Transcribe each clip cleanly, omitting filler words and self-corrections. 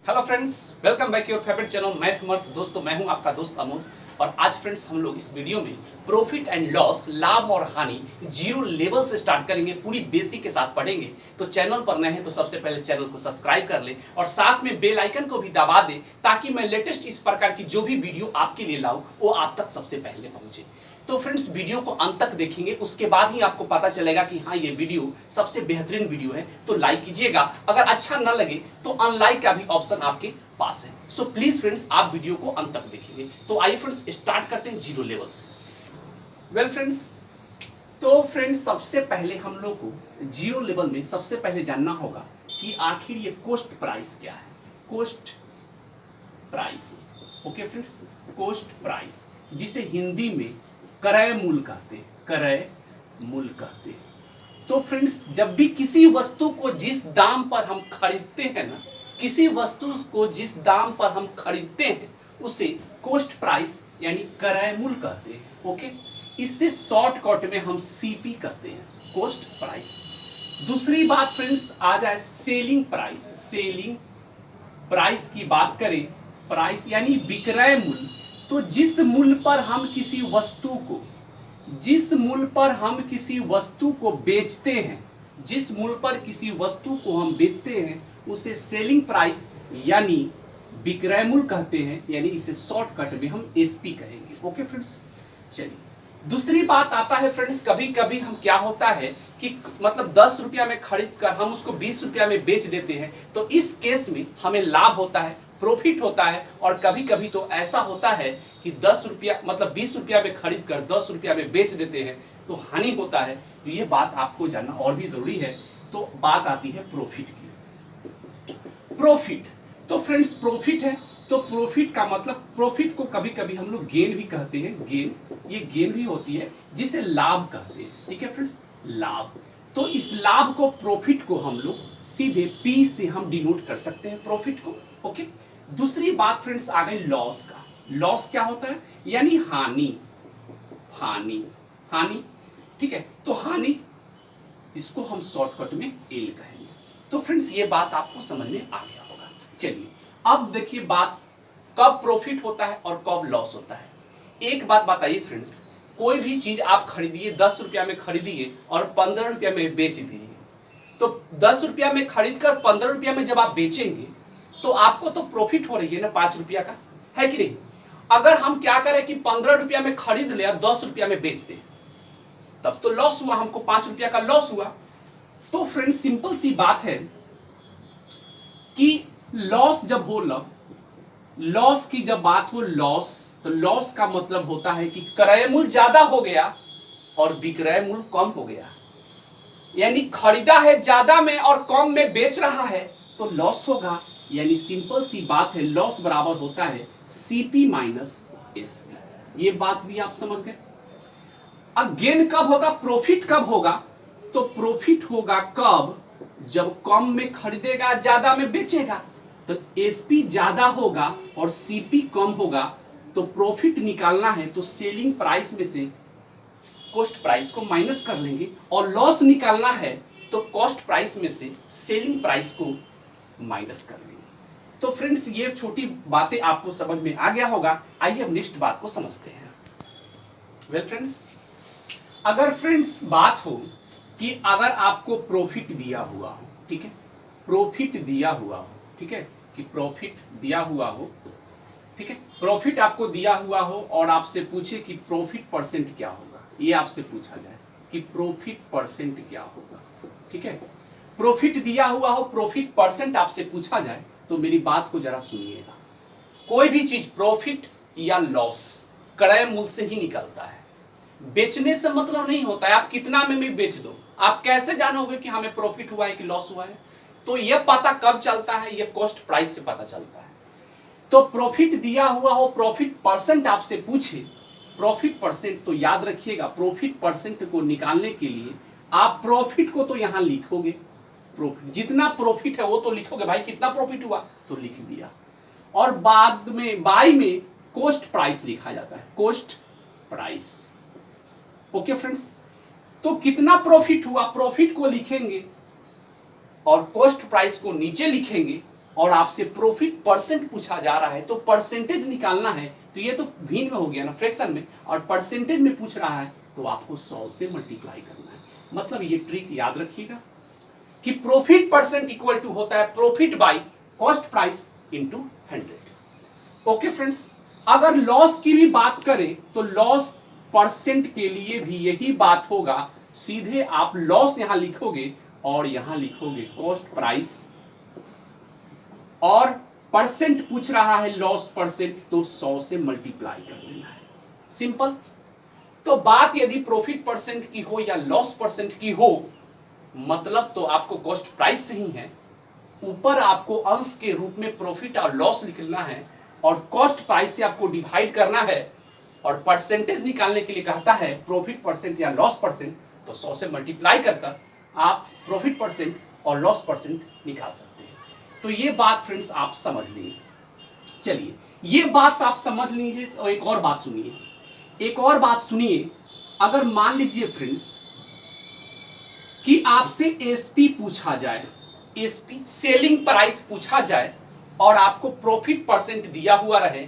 Hello friends, welcome back your favourite channel math mirth. दोस्तों, मैं हूं आपका दोस्त अमोद और आज फ्रेंड्स हम लोग इस वीडियो में प्रॉफिट एंड लॉस, लाभ और हानि जीरो लेवल से स्टार्ट करेंगे। पूरी बेसिक के साथ पढ़ेंगे। तो चैनल पर नए हैं तो सबसे पहले चैनल को सब्सक्राइब कर ले और साथ में बेल आइकन को भी दबा दे ताकि मैं लेटेस्ट इस प्रकार की जो भी वीडियो आपके लिए लाऊं वो आप तक सबसे पहले पहुंचे। तो फ्रेंड्स, वीडियो को अंत तक देखेंगे, उसके बाद ही आपको पता चलेगा कि हाँ ये वीडियो सबसे बेहतरीन वीडियो है। तो लाइक कीजिएगा, अगर अच्छा ना लगे तो अनलाइक का भी ऑप्शन आपके पास है। सो प्लीज फ्रेंड्स, आप वीडियो को अंत तक देखेंगे। तो आइए फ्रेंड्स, स्टार्ट करते हैं जीरो लेवल से। वेल फ्रेंड्स, तो फ्रेंड्स सबसे पहले हम लोग को जीरो लेवल में सबसे पहले जानना होगा कि आखिर ये कॉस्ट प्राइस क्या है। Cost price, okay friends, cost price जिसे हिंदी में क्रय मूल्य कहते हैं, क्रय मूल्य कहते हैं। तो फ्रेंड्स, जब भी किसी वस्तु को जिस दाम पर हम खरीदते हैं ना, किसी वस्तु को जिस दाम पर हम खरीदते हैं उसे कॉस्ट प्राइस यानी क्रय मूल्य कहते हैं। ओके, इससे शॉर्टकट में हम सीपी कहते हैं, कॉस्ट प्राइस। दूसरी बात फ्रेंड्स आ जाए सेलिंग प्राइस। सेलिंग प्राइस की बात करें, प्राइस यानी विक्रय मूल्य। तो जिस मूल्य पर हम किसी वस्तु को, जिस मूल्य पर हम किसी वस्तु को बेचते हैं, जिस मूल्य पर किसी वस्तु को हम बेचते हैं उसे सेलिंग प्राइस यानी विक्रय मूल्य कहते हैं, यानी इसे शॉर्टकट में हम एसपी कहेंगे। ओके फ्रेंड्स, चलिए दूसरी बात आता है फ्रेंड्स, कभी कभी हम क्या होता है कि मतलब 10 रुपया में खरीद कर हम उसको 20 रुपया में बेच देते हैं। तो इस केस में हमें लाभ होता है, प्रॉफिट होता है। और कभी कभी तो ऐसा होता है कि 10 रुपया मतलब 20 रुपया में खरीद कर 10 रुपया में बेच देते हैं तो हानि होता है। तो ये बात आपको जानना और भी जरूरी है। तो बात आती है प्रॉफिट की। प्रॉफिट, तो फ्रेंड्स प्रॉफिट है तो प्रॉफिट का मतलब, प्रॉफिट को कभी कभी हम लोग गेन भी कहते हैं। गेन, ये गेन भी होती है जिसे लाभ कहते हैं। ठीक है फ्रेंड्स, लाभ। तो इस लाभ को, प्रॉफिट को हम लोग सीधे पी से हम डिनोट कर सकते हैं, प्रॉफिट को। ओके, दूसरी बात फ्रेंड्स आ गई लॉस का। लॉस क्या होता है? यानी हानि। हानि, हानि, ठीक है। तो हानि, इसको हम शॉर्टकट में एल कहेंगे। तो फ्रेंड्स ये बात आपको समझ में आ गया होगा। चलिए अब देखिए बात, कब प्रॉफिट होता है और कब लॉस होता है। एक बात बताइए फ्रेंड्स, कोई भी चीज आप खरीदिए, 10 रुपया में खरीदिए और 15 रुपया में बेच दीजिए। तो 10 रुपया में खरीद कर 15 रुपया में जब आप बेचेंगे तो आपको तो प्रॉफिट हो रही है ना 5 रुपया का, है कि नहीं। अगर हम क्या करें कि 15 रुपया में खरीद ले और 10 रुपया में बेच दें, तब तो लॉस हुआ, हमको 5 रुपया का लॉस हुआ। तो फ्रेंड्स सिंपल सी बात है कि लॉस जब हो, लॉस की जब बात हो, लॉस, तो लॉस का मतलब होता है कि क्रय मूल्य ज्यादा हो गया और विक्रय मूल्य कम हो गया। यानी खरीदा है ज्यादा में और कम में बेच रहा है तो लॉस होगा। यानी सिंपल सी बात है, लॉस बराबर होता है सीपी माइनस एसपी। ये बात भी आप समझ गए। अब गेन कब होगा, प्रॉफिट कब होगा? तो प्रॉफिट होगा कब? जब कम में खरीदेगा, ज्यादा में बेचेगा। तो एसपी ज्यादा होगा और सीपी कम होगा। तो प्रॉफिट निकालना है तो सेलिंग प्राइस में से कॉस्ट प्राइस को माइनस कर लेंगे, और लॉस निकालना है तो कॉस्ट प्राइस में से सेलिंग प्राइस को माइनस कर लेंगे। तो फ्रेंड्स ये छोटी बातें आपको समझ में आ गया होगा। आइए अब नेक्स्ट बात को समझते हैं। वेल फ्रेंड्स, अगर फ्रेंड्स बात हो कि अगर आपको प्रॉफिट दिया हुआ हो, ठीक है, प्रॉफिट दिया हुआ हो, ठीक है, कि प्रॉफिट दिया हुआ हो, ठीक है, प्रॉफिट आपको दिया हुआ हो और आपसे पूछे कि प्रॉफिट परसेंट क्या होगा, ये आपसे पूछा जाए कि प्रॉफिट परसेंट क्या होगा, ठीक है, प्रॉफिट दिया हुआ हो, प्रॉफिट परसेंट आपसे पूछा जाए तो मेरी बात को जरा सुनिएगा। कोई भी चीज प्रॉफिट या लॉस क्रय मूल्य से ही निकलता है। बेचने से मतलब नहीं होता है आप कितना में भी बेच दो, आप कैसे जानोगे कि हमें प्रॉफिट हुआ है कि लॉस हुआ है? तो यह पता कब चलता है? यह कॉस्ट प्राइस से पता चलता है। तो प्रॉफिट दिया हुआ हो, प्रॉफिट परसेंट आपसे पूछे, प्रॉफिट परसेंट, तो याद रखिएगा प्रॉफिट परसेंट को निकालने के लिए आप प्रॉफिट को तो यहां लिखोगे, प्रॉफिट जितना प्रॉफिट है वो तो लिखोगे, भाई कितना प्रॉफिट हुआ तो लिख दिया, और बाद में बाई में कॉस्ट प्राइस लिखा जाता है, कॉस्ट प्राइस। ओके फ्रेंड्स, तो कितना प्रॉफिट हुआ, प्रॉफिट को लिखेंगे और कॉस्ट प्राइस को नीचे लिखेंगे, और आपसे प्रॉफिट परसेंट पूछा जा रहा है तो परसेंटेज निकालना है, तो ये तो भिन्न में हो गया ना, फ्रैक्शन में, और परसेंटेज में पूछ रहा है तो आपको 100 से मल्टीप्लाई करना है। मतलब ये ट्रिक याद रखिएगा कि प्रॉफिट परसेंट इक्वल टू होता है profit by cost price into 100। Okay friends, अगर लॉस की भी बात करें तो लॉस परसेंट के लिए भी यही बात होगा, सीधे आप लॉस यहां लिखोगे और यहां लिखोगे कॉस्ट प्राइस, और परसेंट पूछ रहा है लॉस परसेंट तो 100 से मल्टीप्लाई कर देना है, सिंपल। तो बात यदि प्रॉफिट परसेंट की हो या लॉस परसेंट की हो, मतलब तो आपको कॉस्ट प्राइस से ही है, ऊपर आपको अंश के रूप में प्रॉफिट और लॉस लिखना है और कॉस्ट प्राइस से आपको डिवाइड करना है, और परसेंटेज निकालने के लिए कहता है प्रॉफिट परसेंट या लॉस परसेंट, तो 100 से मल्टीप्लाई कर आप प्रॉफिट परसेंट और लॉस परसेंट निकाल सकते हैं। तो ये बात फ्रेंड्स आप समझ लीजिए। चलिए ये बात आप समझ लीजिए, और एक और बात सुनिए, एक और बात सुनिए। अगर मान लीजिए फ्रेंड्स कि आपसे एसपी पूछा जाए, एसपी सेलिंग प्राइस पूछा जाए, और आपको प्रॉफिट परसेंट दिया हुआ रहे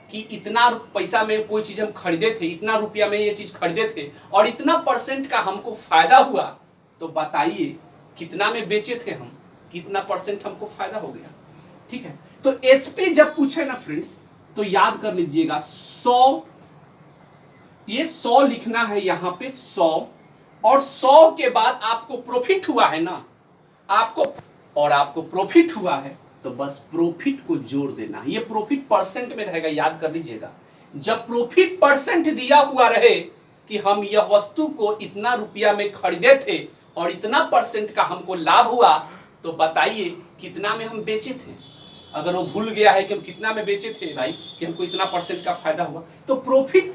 कि इतना पैसा में कोई चीज हम खरीदे थे, इतना रुपया में ये चीज खरीदे थे और इतना परसेंट का हमको फायदा हुआ, तो बताइए कितना में बेचे थे हम, कितना परसेंट हमको फायदा हो गया। ठीक है, तो एसपी जब पूछे ना फ्रेंड्स तो याद कर लीजिएगा 100, ये 100 लिखना है यहां पे 100, और 100 के बाद आपको प्रॉफिट हुआ है ना, आपको प्रॉफिट हुआ है तो बस प्रॉफिट को जोड़ देना। ये प्रॉफिट परसेंट में रहेगा, याद कर लीजिएगा। जब प्रॉफिट परसेंट दिया हुआ रहे कि हम यह वस्तु को इतना रुपया में खरीदे थे और इतना परसेंट का हमको लाभ हुआ, तो बताइए कितना में हम बेचे थे। अगर वो भूल गया है कि हम कितना में बेचे थे भाई, कि हमको इतना परसेंट का फायदा हुआ, तो प्रॉफिट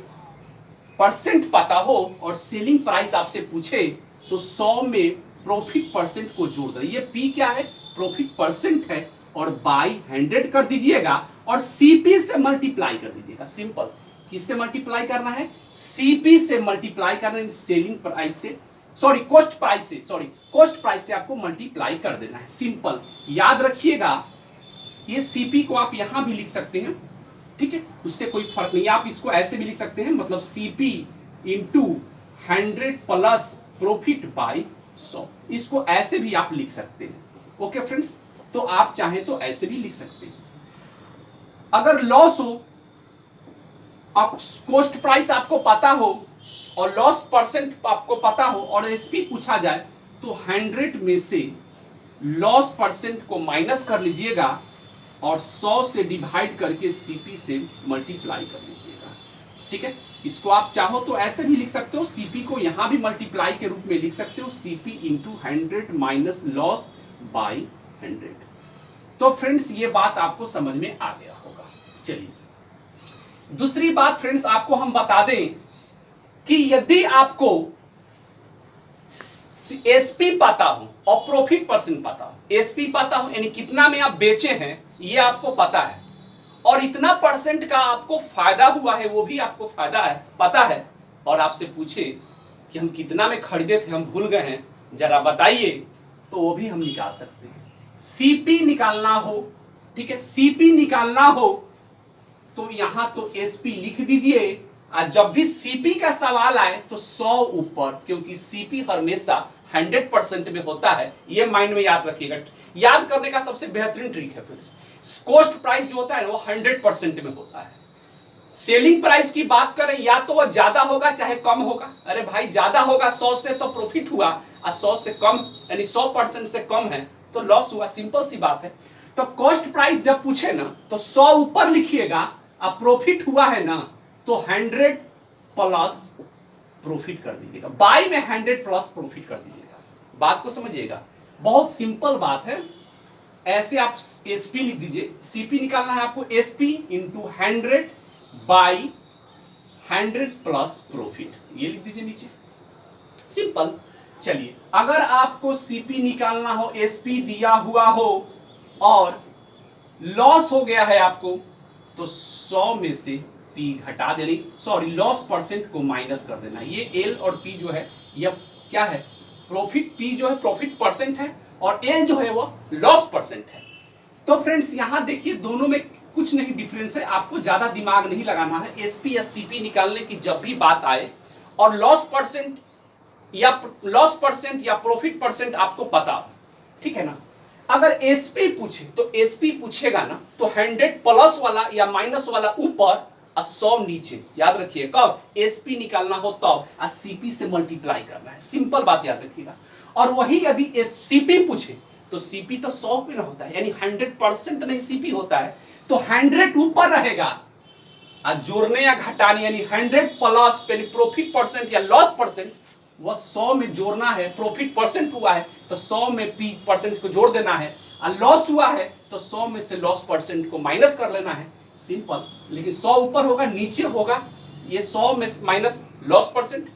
परसेंट पता हो और सेलिंग प्राइस आपसे पूछे तो 100 में प्रॉफिट परसेंट को जोड़ दे। ये पी क्या है, प्रॉफिट परसेंट है, और बाय 100 कर दीजिएगा और सीपी से मल्टीप्लाई कर दीजिएगा। सिंपल, किससे मल्टीप्लाई करना है, सीपी से मल्टीप्लाई करना है, सेलिंग प्राइस से, सॉरी कॉस्ट प्राइस से, सॉरी कॉस्ट प्राइस से आपको मल्टीप्लाई कर देना है। सिंपल, याद रखिएगा ये सीपी को आप यहां भी लिख सकते हैं, ठीक है, उससे कोई फर्क नहीं है। आप इसको ऐसे भी लिख सकते हैं, मतलब CP into 100 plus profit by 100, इसको ऐसे भी आप लिख सकते हैं। ओके फ्रेंड्स, तो आप चाहें तो ऐसे भी लिख सकते हैं। अगर लॉस हो, कॉस्ट प्राइस आपको पता हो और लॉस परसेंट आपको पता हो और एसपी पूछा जाए, तो 100 में से लॉस परसेंट को माइनस कर लीजिएगा और 100 से डिवाइड करके सीपी से मल्टीप्लाई कर लीजिएगा। ठीक है, इसको आप चाहो तो ऐसे भी लिख सकते हो, सीपी को यहां भी मल्टीप्लाई के रूप में लिख सकते हो, CP into 100 minus loss by 100। तो फ्रेंड्स ये बात आपको समझ में आ गया होगा। चलिए दूसरी बात फ्रेंड्स आपको हम बता दें कि यदि आपको एसपी पता हो और प्रॉफिट परसेंट पता हो, एसपी पता हो यानी कितना में आप बेचे हैं ये आपको पता है, और इतना परसेंट का आपको फायदा हुआ है वो भी आपको फायदा है पता है, और आपसे पूछे कि हम कितना में खरीदे थे हम भूल गए हैं जरा बताइए, तो वो भी हम निकाल सकते हैं। सीपी निकालना हो, ठीक है, सीपी निकालना हो तो यहां तो एसपी लिख दीजिए, और जब भी सीपी का सवाल आए तो 100 ऊपर, क्योंकि सीपी हमेशा 100% में होता है, ये माइंड में याद रखिएगा। याद करने का सबसे बेहतरीन ट्रिक है फ्रेंड्स, कॉस्ट प्राइस जो होता है वो 100% में होता है। सेलिंग प्राइस की बात करें या तो वो ज्यादा होगा चाहे कम होगा, अरे भाई ज्यादा होगा 100 से तो प्रॉफिट हुआ, और 100 से कम यानी 100% से कम है तो लॉस हुआ, सिंपल सी बात है। तो कॉस्ट प्राइस जब पूछे ना तो 100 ऊपर लिखिएगा, अब प्रॉफिट हुआ है ना तो 100 प्लस प्रॉफिट कर दीजिएगा, बाय में 100 प्लस प्रॉफिट कर दीजिएगा। बात को समझिएगा, बहुत सिंपल बात है। ऐसे आप एसपी लिख दीजिए, सीपी निकालना है आपको, SP into 100 by 100 plus profit, ये लिख दीजिए नीचे, सिंपल। चलिए अगर आपको सीपी निकालना हो, एसपी दिया हुआ हो और लॉस हो गया है आपको, तो 100 में से पी घटा देनी, सॉरी लॉस परसेंट को माइनस कर देना। ये एल और पी जो है यह क्या है, प्रॉफिट, पी जो है प्रॉफिट परसेंट है और एल जो है वो लॉस परसेंट है। तो फ्रेंड्स यहां देखिए दोनों में कुछ नहीं डिफरेंस है, आपको ज्यादा दिमाग नहीं लगाना है। एसपी या सीपी निकालने की जब भी बात आए और लॉस परसेंट या प्रॉफिट परसेंट आपको पता हो, ठीक है ना। अगर एसपी पूछे तो एसपी पूछेगा ना तो 100 प्लस वाला या माइनस वाला ऊपर और 100 नीचे, याद रखिए कब एसपी निकालना हो तब और सीपी से मल्टीप्लाई करना है, सिंपल बात याद रखिएगा। और वही यदि सीपी पूछे तो सीपी तो 100 पे ना होता है, यानी 100% नहीं सीपी होता है, तो 100 ऊपर रहेगा और जोड़ने या घटाने यानी 100 प्लस प्रॉफिट परसेंट या लॉस परसेंट वह 100 में जोड़ना है। प्रॉफिट परसेंट हुआ है तो 100 में पी परसेंट को जोड़ देना है, और लॉस हुआ है तो 100 में से लॉस परसेंट को माइनस कर लेना है, सिंपल। लेकिन 100 ऊपर होगा नीचे होगा, ये 100 में माइनस लॉस परसेंट,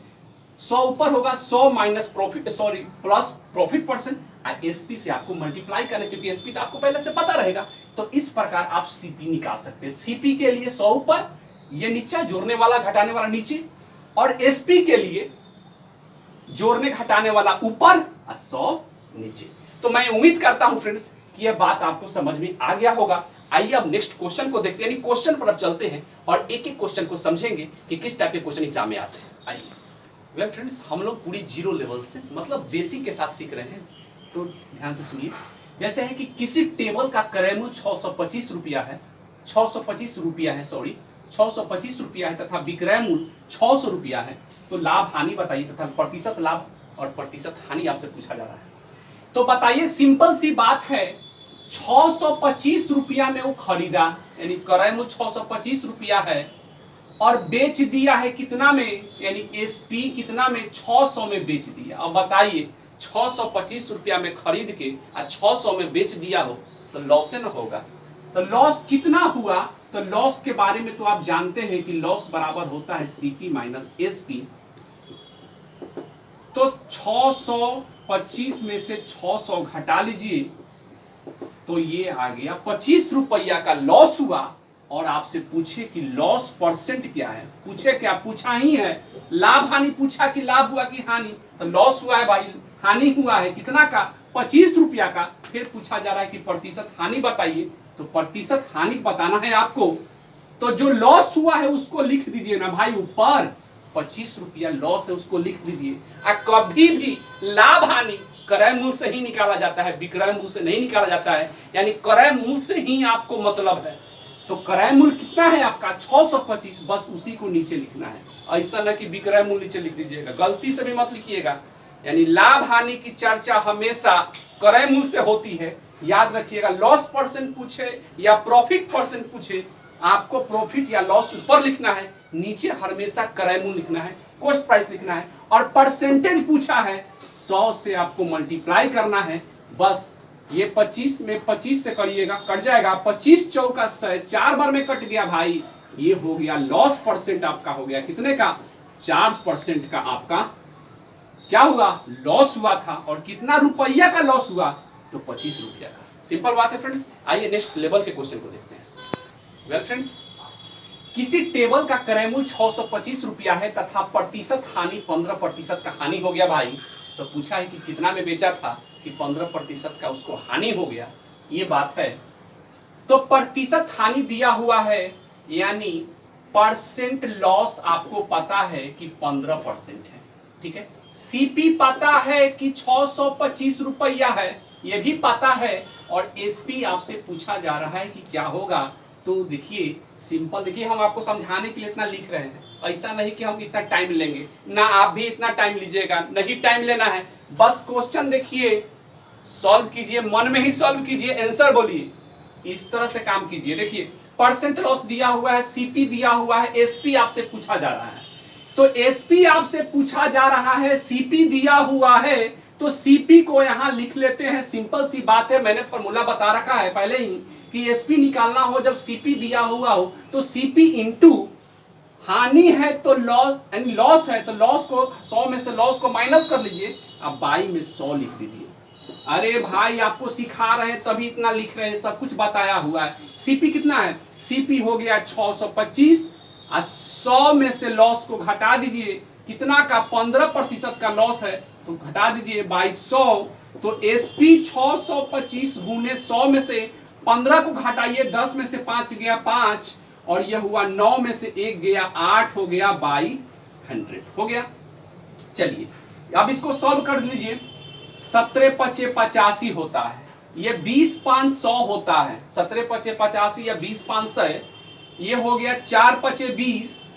100 ऊपर होगा 100 माइनस प्लस प्रॉफिट परसेंट, और एसपी से आपको मल्टीप्लाई करना, क्योंकि एसपी तो आपको पहले से पता रहेगा। तो इस प्रकार आप सीपी निकाल सकते हैं। सीपी के लिए 100 ऊपर, ये नीचे, जोड़ने वाला घटाने वाला नीचे, और एसपी के लिए जोड़ने घटाने वाला ऊपर और 100 नीचे। तो मैं उम्मीद करता हूं फ्रेंड्स कि यह बात आपको समझ में आ गया होगा। आइए अब नेक्स्ट क्वेश्चन को देखते हैं, यानी क्वेश्चन पर अब चलते हैं और एक एक क्वेश्चन को समझेंगे कि किस टाइप के क्वेश्चन एग्जाम में आते हैं। आइए वेल फ्रेंड्स, हम लोग पूरी जीरो लेवल से मतलब बेसिक के साथ सीख रहे हैं, तो ध्यान से सुनिए। जैसे है कि किसी टेबल का क्रय मूल्य 625 रुपया है, 625 रुपया है, सॉरी 625 रुपया है तथा विक्रय मूल्य 600 रुपया है, तो लाभ हानि बताइए तथा प्रतिशत लाभ और प्रतिशत हानि आपसे पूछा जा रहा है। तो बताइए, सिंपल सी बात है, 625 रुपया में वो खरीदा, यानी क्रय मूल्य 625 रुपया है, और बेच दिया है कितना में, यानी एसपी कितना में, 600 में बेच दिया। अब बताइए 625 रुपया में खरीद के और 600 में बेच दिया हो तो लॉस न होगा। तो लॉस कितना हुआ, तो लॉस के बारे में तो आप जानते हैं कि लॉस बराबर होता है सीपी माइनस एसपी। तो 625 में से 600 घटा लीजिए तो ये आ गया 25 रुपया का लॉस हुआ। और आपसे पूछे कि लॉस परसेंट क्या है, पूछे क्या, पूछा ही है, लाभ हानि पूछा कि लाभ हुआ कि हानि, तो लॉस हुआ है भाई, हानि हुआ है कितना का, 25 रुपया का। फिर पूछा जा रहा है कि प्रतिशत हानि बताइए, तो प्रतिशत हानि बताना है आपको, तो जो लॉस हुआ है उसको लिख दीजिए ना भाई ऊपर, 25 रुपया लॉस है उसको लिख दीजिए। और कभी भी लाभ हानि क्रय मूल्य से ही निकाला जाता है, विक्रय मूल्य से नहीं निकाला जाता है, यानी क्रय मूल्य से ही आपको मतलब है। तो क्रय मूल्य कितना है आपका 625, बस उसी को नीचे लिखना है, ऐसा ना कि विक्रय मूल्य नीचे लिख दीजिएगा, गलती से भी मत लिखिएगा। यानी लाभ हानि की चर्चा हमेशा क्रय मूल्य से होती है, याद रखिएगा। लॉस परसेंट पूछे या प्रॉफिट परसेंट पूछे, आपको प्रॉफिट या लॉस ऊपर लिखना है, नीचे हमेशा क्रय मूल्य लिखना है, कॉस्ट प्राइस लिखना है। और परसेंटेज पूछा है 100 से आपको मल्टीप्लाई करना है, बस ये 25 में 25 से करिएगा, कट जाएगा, 25 चौका 100, 4 बार में कट गया भाई, ये हो गया लॉस परसेंट आपका हो गया कितने का, 4% का आपका क्या हुआ, लॉस हुआ था। और कितना रुपया का लॉस हुआ, तो 25 रुपया का। सिंपल बात है फ्रेंड्स। आइए नेक्स्ट लेवल के क्वेश्चन को देखते हैं। वेल फ्रेंड्स, किसी टेबल का क्रय मूल्य 625 रुपया है तथा प्रतिशत हानि 15% का हानि हो गया भाई। तो पूछा है कि कितना में बेचा था, कि 15% का उसको हानि हो गया, ये बात है। तो प्रतिशत हानि दिया हुआ है, यानी परसेंट लॉस आपको पता है कि 15% है, ठीक है। सीपी पता है कि 625 रुपया है, ये भी पता है। और एसपी आपसे पूछा जा रहा है कि क्या होगा। तो देखिए सिंपल, देखिए हम आपको समझाने के लिए इतना लिख रहे हैं, ऐसा नहीं कि हम इतना टाइम लेंगे ना, आप भी इतना टाइम लीजिएगा, नहीं टाइम लेना है। बस क्वेश्चन देखिए, सॉल्व कीजिए, मन में ही सॉल्व कीजिए, आंसर बोलिए, इस तरह से काम कीजिए। देखिए परसेंट लॉस दिया हुआ है, सीपी दिया हुआ है, एसपी आपसे पूछा जा रहा है। तो एसपी आपसे पूछा जा रहा है, सीपी दिया हुआ है, तो सीपी को यहां लिख लेते हैं। सिंपल सी बात है, मैंने फॉर्मूला बता रखा है पहले ही कि एसपी निकालना हो जब सीपी दिया हुआ हो तो सीपी इंटू हानि है तो लॉस, यानी लॉस है तो लॉस को 100 में से लॉस को माइनस कर लीजिए, अब 22 में 100 लिख दीजिए। अरे भाई आपको सिखा रहे हैं तभी इतना लिख रहे हैं, सब कुछ बताया हुआ है। सीपी कितना है, सीपी हो गया 625, और 100 में से लॉस को घटा दीजिए, कितना का 15% का लॉस है, तो घटा दीजिए 2200। तो एसपी 625 गुने 100 में से 15 को घटाइए, 10 में से 5 गया 5 और यह हुआ 9 में से 1 गया 8 हो गया बाई 100 हो गया। चलिए अब इसको सॉल्व कर लीजिए। 17 पचे 85 होता है, ये 20 5 100 होता है। 17 पचे 85 या 20 5 100, ये हो गया 4 पचे 20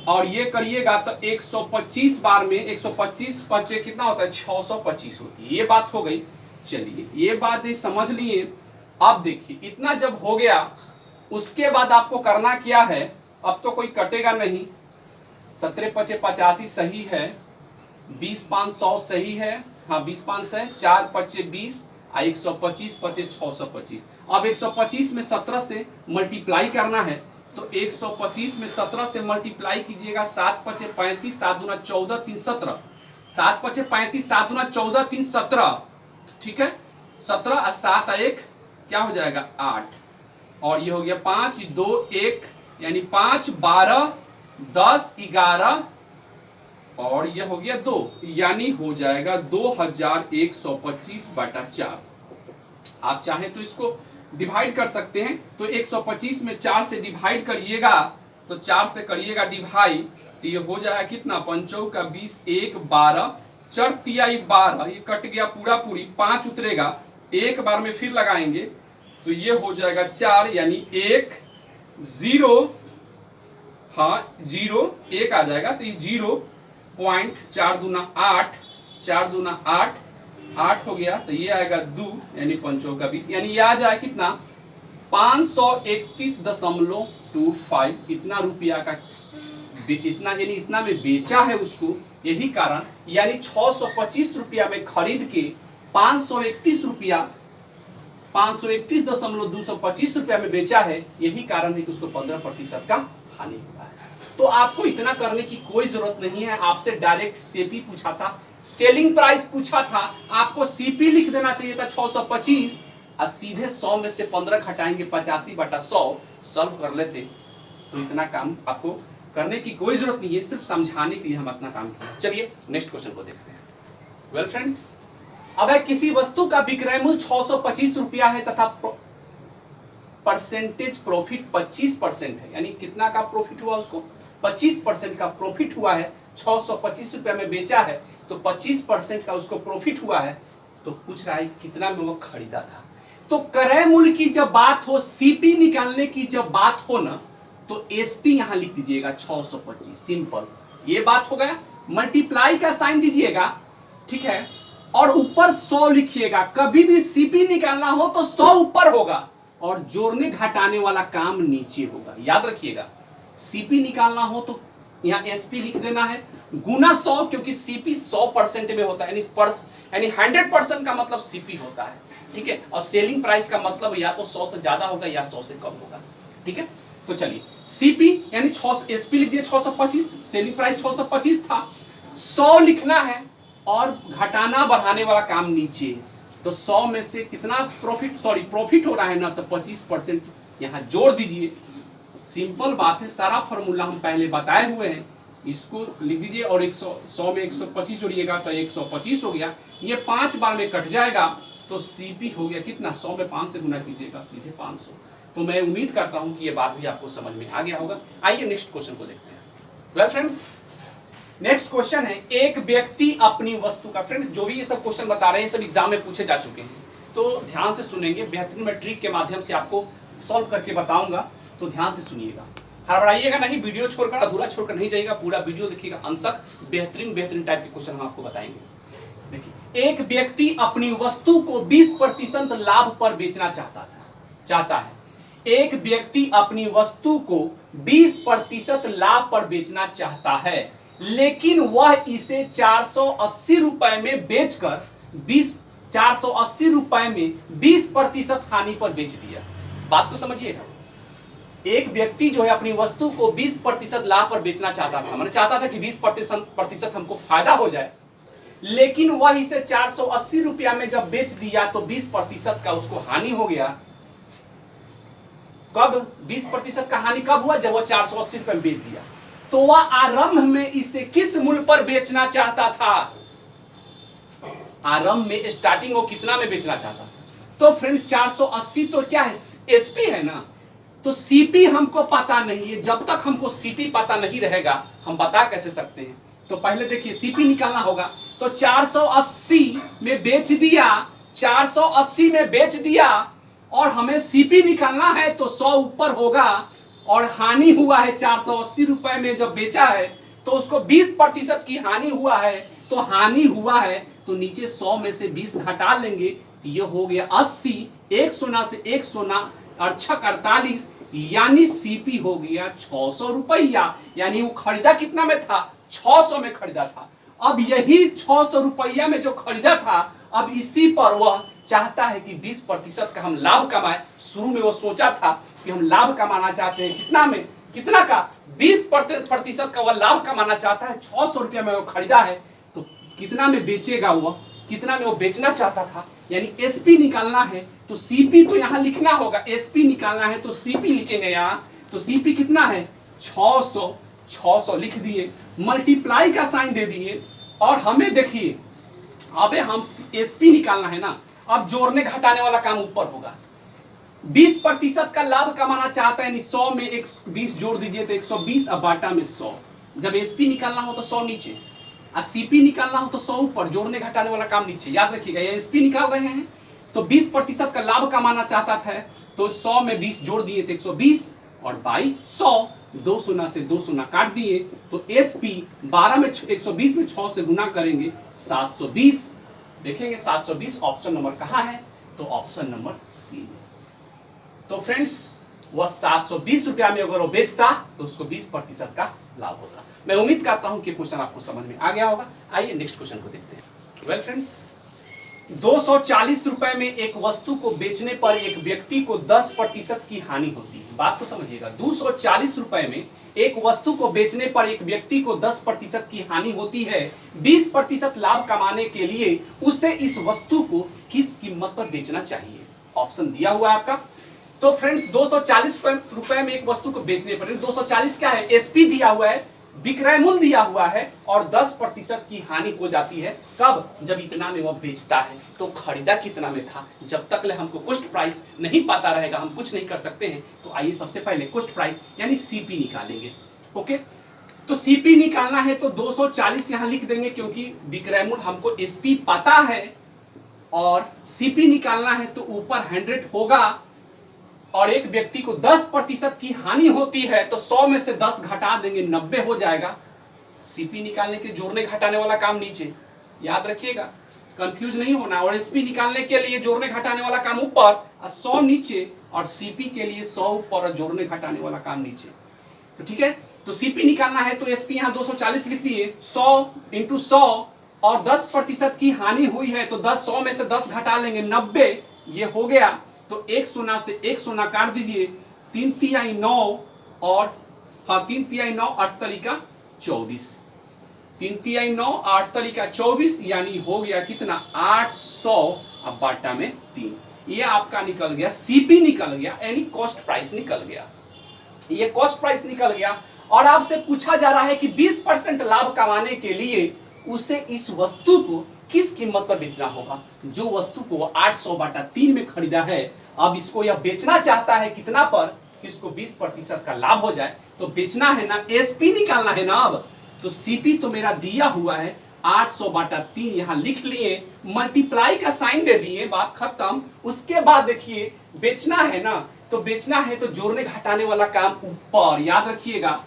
और ये करिएगा तो 125 बार में 125 पचे कितना होता है 625 होती है। ये बात हो गई। चलिए ये बात ही समझ लिए। अब देखिए इतना जब हो गया उसके बाद आपको करना क्या है, अब तो कोई कटेगा नहीं। 17 पचे 85 सही है, 20 5 100 सही है, हाँ 20 5 100, 4 पचे 20 और 125 पचे 625। अब 125 में 17 से मल्टीप्लाई करना है तो 125 में 17 से मल्टीप्लाई कीजिएगा। 7 पचे 35, 7 दूना 14, 3 17, 7 पचे 35, 7 दूना 14, 3 17, ठीक है। 17 और 7 1 क्या हो जाएगा 8 और ये हो गया 5 2 1 यानी 5 12 10 11 और यह हो गया 2 यानी हो जाएगा 2125 बटा 4। आप चाहें तो इसको डिवाइड कर सकते हैं, तो 125 में 4 से डिवाइड करिएगा तो 4 से करिएगा डिवाइड तो ये हो जाएगा कितना 5 का 20 1 12 4 तिहाई 12, ये कट गया पूरा पूरी, 5 उतरेगा, एक बार में फिर लगाएंगे तो ये हो जाएगा 4 यानी 1 0, हाँ 0 1 आ जाएगा तो ये 0.4 दूना 8, 4 दूना 8 8 हो गया तो ये आएगा 2 यानी 5 का 20 यानी ये आ जाए कितना 531.25 इतना रुपया का, इतना यानी इतना में बेचा है उसको। यही कारण यानी 625 रुपया में खरीद के 531 रुपया 531.225 रुपया में बेचा है। यही कारण है कि उसको 15% का हानि हुआ है। तो आपको इतना करने की कोई जरूरत नहीं है। आपसे डायरेक्ट सीपी पूछा था, सेलिंग प्राइस पूछा था, आपको सीपी लिख देना चाहिए था 625 और सीधे 100 में से 15 घटाएंगे 85 बटा 100 सॉल्व कर लेते। तो इतना काम आपको करने की कोई जरूरत नहीं है, सिर्फ समझाने के लिए हम अपना काम किया। चलिए नेक्स्ट क्वेश्चन को देखते हैं। वेल फ्रेंड्स, अब किसी वस्तु का विक्रय मूल्य 625 रुपया है तथा परसेंटेज प्रॉफिट 25% है, यानी कितना का प्रॉफिट हुआ उसको 25% का प्रॉफिट हुआ है। 625 रुपया में बेचा है तो 25% का उसको प्रॉफिट हुआ है। तो पूछ रहा है कितना में वो खरीदा था। तो क्रय मूल्य की जब बात हो, सीपी निकालने की जब बात हो ना, तो एसपी यहां लिख दीजिएगा 625, सिंपल ये बात हो गया। मल्टीप्लाई का साइन दीजिएगा, ठीक है, और ऊपर 100 लिखिएगा। कभी भी सीपी निकालना हो तो 100 ऊपर होगा और जोड़ने घटाने वाला काम नीचे होगा, याद रखिएगा। सीपी निकालना हो तो यहाँ एसपी लिख देना है गुना 100, क्योंकि सीपी 100% में होता है, यानी 100% का मतलब सीपी होता है, ठीक है। और सेलिंग प्राइस का मतलब या तो 100 से ज्यादा होगा या 100 से कम होगा, ठीक है। तो चलिए सीपी यानी एसपी लिख दिया 625, सेलिंग प्राइस 625 था, 100 लिखना है और घटाना बढ़ाने वाला काम नीचे है। तो 100 में से कितना प्रॉफिट हो रहा है ना, तो 25% यहां जोड़ दीजिए। सिंपल बात है, सारा फॉर्मूला हम पहले बताए हुए हैं, इसको लिख दीजिए और 100 में 125 जोड़िएगा तो 125 हो गया। ये 5 बार में कट जाएगा तो सीपी हो गया कितना, 100 में 5 से गुना कीजिएगा सीधे 500। तो मैं उम्मीद करता हूं कि ये बात भी आपको समझ में आ गया होगा। आइए नेक्स्ट क्वेश्चन को देखते हैं। वेल फ्रेंड्स, नेक्स्ट क्वेश्चन है, एक व्यक्ति अपनी वस्तु का, फ्रेंड्स जो भी ये सब क्वेश्चन बता रहे हैं सब एग्जाम में पूछे जा चुके हैं, तो ध्यान से सुनेंगे। बेहतरीन मैं ट्रिक के माध्यम से आपको सॉल्व करके बताऊंगा, तो ध्यान से सुनिएगा, हड़बड़ाइएगा नहीं, वीडियो छोड़कर अधूरा छोड़कर नहीं जाइएगा, पूरा वीडियो देखिएगा अंत तक। बेहतरीन टाइप के क्वेश्चन हम आपको बताएंगे। देखिए, एक व्यक्ति अपनी वस्तु को 20% लाभ पर बेचना चाहता है। एक व्यक्ति अपनी वस्तु को 20% लाभ पर बेचना चाहता है, लेकिन वह इसे 480 रुपए में बेचकर 480 रुपए में 20% हानि पर बेच दिया। बात को समझिएगा, एक व्यक्ति जो है अपनी वस्तु को 20% लाभ पर बेचना चाहता था, मैंने चाहता था कि 20% हमको फायदा हो जाए, लेकिन वह इसे 480 रुपया में जब बेच दिया तो 20% का उसको हानि हो गया। कब 20% का हानि कब हुआ, जब वह 480 रुपये में बेच दिया। तो वह आरंभ में इसे किस मूल्य पर बेचना चाहता था, आरंभ में स्टार्टिंग वो कितना में बेचना चाहता था, तो फ्रेंड्स 480 तो क्या है, एसपी है ना, तो सीपी हमको पता नहीं है। जब तक हमको सीपी पता नहीं रहेगा हम बता कैसे सकते हैं। तो पहले देखिए सीपी निकालना होगा। तो 480 में बेच दिया, 480 में बेच दिया और हमें सीपी निकालना है तो 100 ऊपर होगा और हानि हुआ है 480 रुपए में जब बेचा है तो उसको 20% की हानि हुआ है। तो हानि हुआ है तो नीचे 100 में से 20 घटा लेंगे तो ये हो गया 80, एक सोना से एक सोना और 6 48, यानी सीपी हो गया 600 रुपया। यानी वो खरीदा कितना में था, 600 में खरीदा था। अब यही 600 रुपया में जो खरीदा था अब इसी पर वह चाहता है कि 20% का हम लाभ कमाए। शुरू में वो सोचा था कि हम लाभ कमाना चाहते हैं कितना में, कितना का 20% का वह लाभ कमाना चाहता है। 600 रुपया में वो खरीदा है तो कितना में बेचेगा वह, कितना में वो बेचना चाहता था। यानी एसपी निकालना है तो सीपी तो यहां लिखना होगा, एसपी निकालना है तो सीपी लिखेंगे यहां। तो सीपी कितना है 600, 600 लिख दिए, मल्टीप्लाई का साइन दे दिए और हमें देखिए अबे हम एसपी निकालना है ना। अब जोड़ने घटाने वाला काम ऊपर होगा। 20% का लाभ कमाना चाहता है यानी 100 में 120 जोड़ दीजिए तो 120, अब बाटा में 100। जब एसपी निकालना हो तो 100 नीचे और सीपी निकालना हो तो 100 ऊपर, जोड़ने घटाने वाला काम नीचे। याद रखिएगा ये एसपी निकाल रहे हैं तो 20% का लाभ कमाना चाहता था तो 100 में 20 जोड़ दिए तो 120 और बाई 100, 2 शून्य से 2 शून्य काट दिए तो एसपी 12 में 120 में 6 से गुना करेंगे 720। देखेंगे 720 ऑप्शन नंबर कहां है, तो ऑप्शन नंबर सी में। तो फ्रेंड्स वह 720 रुपया में अगर वो बेचता तो उसको 20% का लाभ होता। मैं उम्मीद करता हूं कि क्वेश्चन आपको समझ में आ गया होगा। आइए नेक्स्ट क्वेश्चन को देखते हैं। वेल फ्रेंड्स 240 रुपए में एक वस्तु को बेचने पर एक व्यक्ति को 10% की हानि होती है। बात को समझिएगा, 240 रुपए में एक वस्तु को बेचने पर एक व्यक्ति को 10% की हानि होती है। 20% लाभ कमाने के लिए उसे इस वस्तु को किस कीमत पर बेचना चाहिए। ऑप्शन दिया हुआ है आपका। तो फ्रेंड्स 240 रुपए में एक वस्तु को बेचने पर, 240 क्या है, एसपी दिया हुआ है, विक्रय मूल्य दिया हुआ है और 10% की हानि हो जाती है। कब, जब इतना में वह बेचता है। तो खरीदा कितना में था, जब तक ले हमको कॉस्ट प्राइस नहीं पता रहेगा हम कुछ नहीं कर सकते हैं। तो आइए सबसे पहले कॉस्ट प्राइस यानी सीपी निकालेंगे। ओके, तो सीपी निकालना है तो 240 यहां लिख देंगे क्योंकि विक्रय मूल्य हमको एसपी पता है और सीपी निकालना है तो ऊपर 100 होगा और एक व्यक्ति को 10% की हानि होती है तो 100 में से 10 घटा देंगे 90 हो जाएगा। सीपी निकालने के जोड़ने घटाने वाला काम नीचे, याद रखिएगा कंफ्यूज नहीं होना। और एसपी निकालने के लिए जोड़ने घटाने वाला काम ऊपर और 100 नीचे, और सीपी के लिए 100 ऊपर और जोड़ने घटाने वाला काम नीचे। तो ठीक है, तो सीपी निकालना है तो एसपी यहां 240 लिख दिए, 100 इंटू 100 और 10% की हानि हुई है तो 100 में से 10 घटा लेंगे 90, ये हो गया। तो एक शून्य से एक शून्य काट दीजिए, 3 तिहाई 9 और 3 तिहाई 9 8 तरीका 24, 3 तिहाई 9 8 तरीका 24 यानी हो गया कितना 800 अब बाटा में 3। ये आपका निकल गया, सीपी निकल गया यानी कॉस्ट प्राइस निकल गया। ये कॉस्ट प्राइस निकल गया और आपसे पूछा जा रहा है कि 20% लाभ कमाने के लिए उसे इस वस्तु को किस कीमत पर बेचना होगा। जो वस्तु को 800 बाटा 3 में खरीदा है, अब इसको यह बेचना चाहता है कितना पर, कि इसको 20% का लाभ हो जाए। तो बेचना है ना, एसपी निकालना है ना। अब तो सीपी तो मेरा दिया हुआ है 800 बाटा 3 यहां लिख लिए, मल्टीप्लाई का साइन दे दिए, बात खत्म। उसके बाद देखिए बेचना है ना, तो बेचना है तो जोड़ने घटाने वाला काम ऊपर, याद रखिएगा।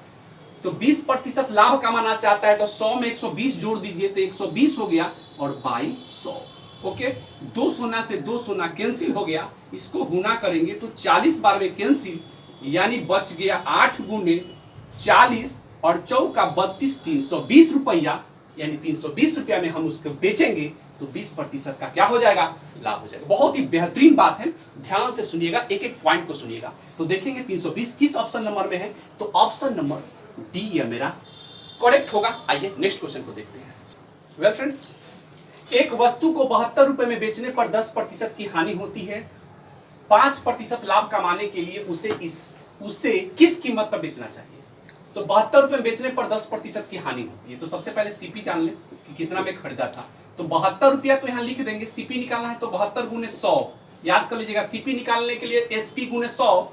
तो 20% लाभ कमाना चाहता है तो 100 में 120 जोड़ दीजिए तो 120 हो गया और बाई 100। ओके, 2 शून्य से 2 शून्य कैंसिल हो गया, इसको गुना करेंगे तो 40 बार में कैंसिल, यानी बच गया 8 गुने 40 और चौका 32, 320 रुपया। यानी 320 रुपया में हम उसको बेचेंगे तो 20% का क्या हो जाएगा, लाभ हो जाएगा। बहुत ही बेहतरीन बात है, ध्यान से सुनिएगा, एक एक पॉइंट को सुनिएगा। तो देखेंगे 320 किस ऑप्शन नंबर में है, तो ऑप्शन नंबर डी ये मेरा करेक्ट होगा। आइए नेक्स्ट क्वेश्चन को देखते हैं। वेल फ्रेंड्स, एक वस्तु को 72 रुपए में बेचने पर 10% की हानि होती है। 5% लाभ कमाने के लिए उसे किस कीमत पर बेचना चाहिए। तो 72 रुपए में बेचने पर 10% की हानि होती है। तो सबसे पहले सीपी जान लें कि कितना में खरीदा था। तो 72 रुपया तो यहाँ लिख देंगे, सीपी निकालना है तो 72 गुने 100 याद कर लीजिएगा, सीपी निकालने के लिए एसपी गुने 100,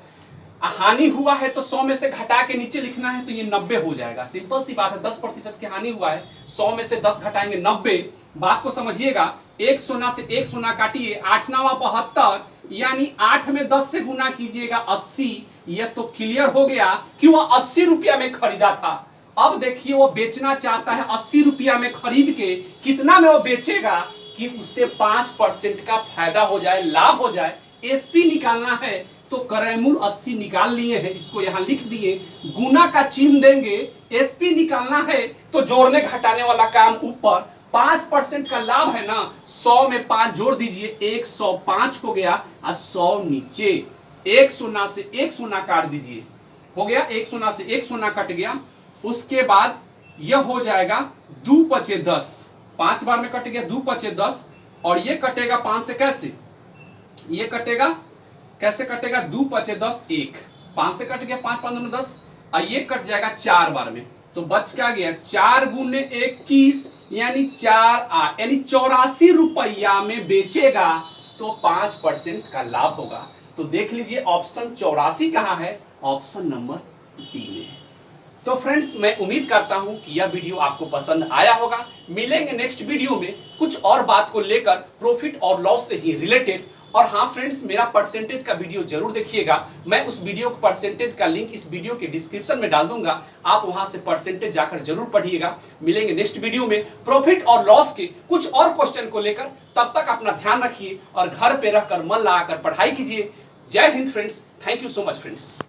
हानि हुआ है तो 100 में से घटा के नीचे लिखना है तो ये 90 हो जाएगा। सिंपल सी बात है, 10% की हानि हुआ है, 100 में से 10 घटाएंगे 90। बात को समझिएगा, एक सोना से एक सोना काटिए, 8 9 72, यानी 8 में 10 से गुना कीजिएगा 80। यह तो क्लियर हो गया कि वह 80 रुपया में खरीदा था। अब देखिए वो बेचना चाहता है 80 रुपया में खरीद के, कितना में वो बेचेगा कि उससे 5% का फायदा हो जाए, लाभ हो जाए। एसपी निकालना है तो क्रयमूल्य 80 निकाल लिए हैं, इसको यहां लिख दिए, गुना का चिन्ह देंगे। एसपी निकालना है तो जोड़ने घटाने वाला काम ऊपर, 5% का लाभ है ना, 100 में 5 जोड़ दीजिए, 105 हो गया, और 100 नीचे, एक सोना से एक सोना काट दीजिए, हो गया, एक सोना से एक सोना कट गया। उसके बाद यह हो जाएगा 2 पचे 10, 5 बार में कट गया, 2 पचे 10, और ये कटेगा 5 से, कैसे ये कटेगा, कैसे कटेगा, 2 पचे 10, 1, 5 से कट गया, 5 5 2 10, और ये कट जाएगा 4 बार में, तो बच क्या गया, 4 गुने 21, यानी 4 8, यानी 84 रुपया में बेचेगा तो 5% का लाभ होगा। तो देख लीजिए ऑप्शन 84 कहां है, ऑप्शन नंबर डी में है। तो फ्रेंड्स, मैं उम्मीद करता हूं कि यह वीडियो आपको पसंद आया होगा। मिलेंगे नेक्स्ट वीडियो में कुछ और बात को लेकर, प्रॉफिट और लॉस से ही रिलेटेड। और हाँ फ्रेंड्स, मेरा परसेंटेज का वीडियो जरूर देखिएगा, मैं उस वीडियो परसेंटेज का लिंक इस वीडियो के डिस्क्रिप्शन में डाल दूंगा, आप वहां से परसेंटेज जाकर जरूर पढ़िएगा। मिलेंगे नेक्स्ट वीडियो में प्रॉफिट और लॉस के कुछ और क्वेश्चन को लेकर। तब तक अपना ध्यान रखिए और घर पे रहकर मन लगाकर पढ़ाई कीजिए। जय Hind friends, thank you so much friends.